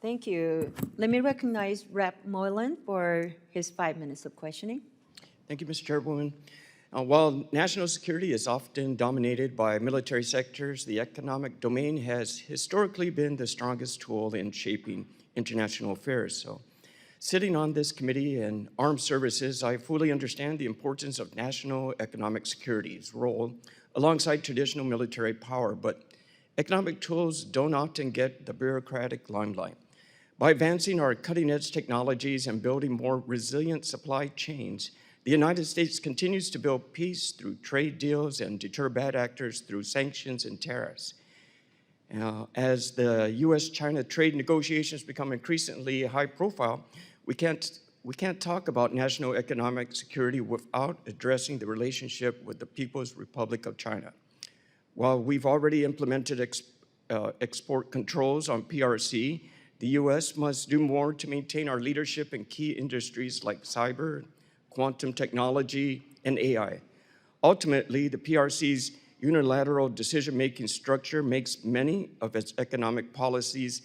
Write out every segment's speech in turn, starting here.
Thank you. Let me recognize Rep. Moylan for his 5 minutes of questioning. Thank you, Mr. Chairwoman. While national security is often dominated by military sectors, the economic domain has historically been the strongest tool in shaping international affairs. So, sitting on this committee in armed services, I fully understand the importance of national economic security's role alongside traditional military power, but economic tools don't often get the bureaucratic limelight. By advancing our cutting-edge technologies and building more resilient supply chains, the United States continues to build peace through trade deals and deter bad actors through sanctions and tariffs. As the U.S.-China trade negotiations become increasingly high profile, we can't talk about national economic security without addressing the relationship with the People's Republic of China. While we've already implemented export controls on PRC, the U.S. must do more to maintain our leadership in key industries like cyber, quantum technology, and AI. Ultimately, the PRC's unilateral decision-making structure makes many of its economic policies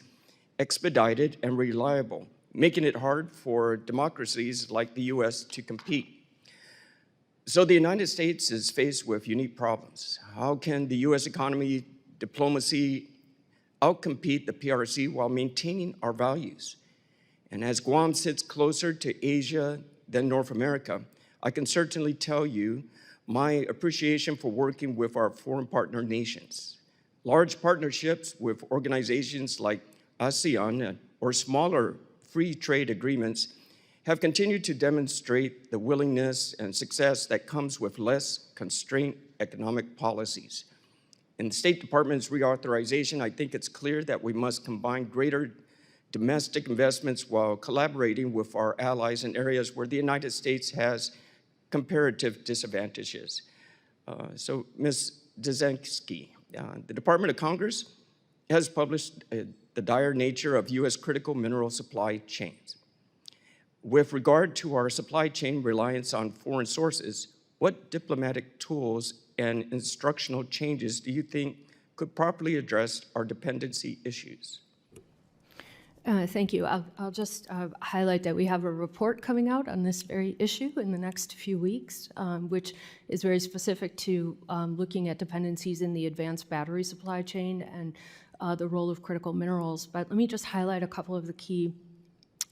expedited and reliable, making it hard for democracies like the U.S. to compete. So the United States is faced with unique problems. How can the U.S. economy, diplomacy, outcompete the PRC while maintaining our values? And as Guam sits closer to Asia than North America, I can certainly tell you my appreciation for working with our foreign partner nations. Large partnerships with organizations like ASEAN or smaller free trade agreements have continued to demonstrate the willingness and success that comes with less constrained economic policies. In the State Department's reauthorization, I think it's clear that we must combine greater domestic investments while collaborating with our allies in areas where the United States has comparative disadvantages. So, Ms. Dezenski, the Department of Congress has published the dire nature of U.S. critical mineral supply chains. With regard to our supply chain reliance on foreign sources, what diplomatic tools and instructional changes do you think could properly address our dependency issues? Thank you. I'll just highlight that we have a report coming out on this very issue in the next few weeks, which is very specific to looking at dependencies in the advanced battery supply chain and the role of critical minerals. But let me just highlight a couple of the key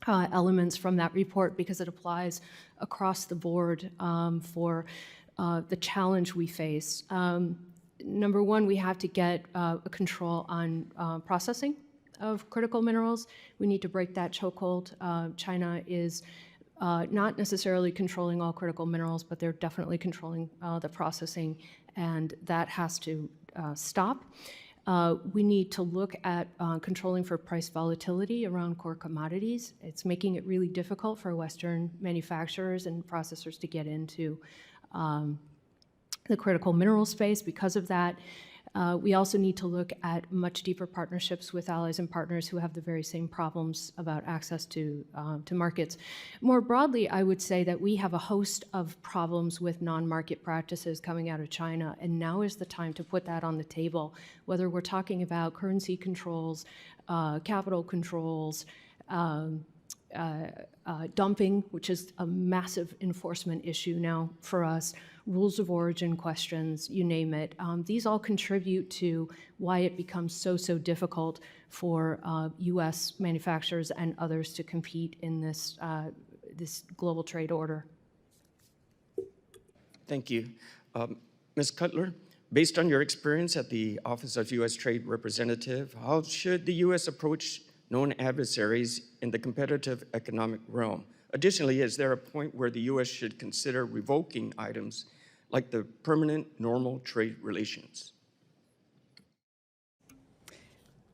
elements from that report because it applies across the board for the challenge we face. Number one, we have to get a control on processing of critical minerals. We need to break that chokehold. China is not necessarily controlling all critical minerals, but they're definitely controlling the processing, and that has to stop. We need to look at controlling for price volatility around core commodities. It's making it really difficult for Western manufacturers and processors to get into the critical mineral space because of that. We also need to look at much deeper partnerships with allies and partners who have the very same problems about access to markets. More broadly, I would say that we have a host of problems with non-market practices coming out of China, and now is the time to put that on the table, whether we're talking about currency controls, capital controls, dumping, which is a massive enforcement issue now for us, rules of origin questions, you name it. These all contribute to why it becomes so difficult for U.S. manufacturers and others to compete in this, this global trade order. Thank you. Ms. Cutler, based on your experience at the Office of U.S. Trade Representative, how should the U.S. approach known adversaries in the competitive economic realm? Additionally, is there a point where the U.S. should consider revoking items like the permanent normal trade relations?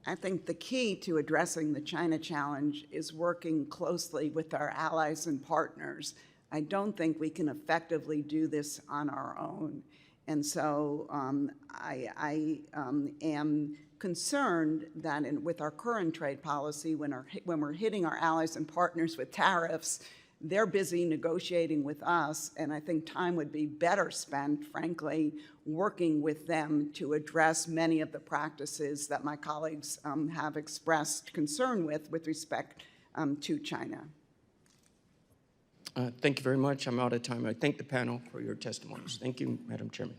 I think the key to addressing the China challenge is working closely with our allies and partners. I don't think we can effectively do this on our own. And so I am concerned that with our current trade policy, when we're hitting our allies and partners with tariffs, they're busy negotiating with us, and I think time would be better spent, frankly, working with them to address many of the practices that my colleagues have expressed concern with respect to China. Thank you very much. I'm out of time. I thank the panel for your testimonies. Thank you, Madam Chairman.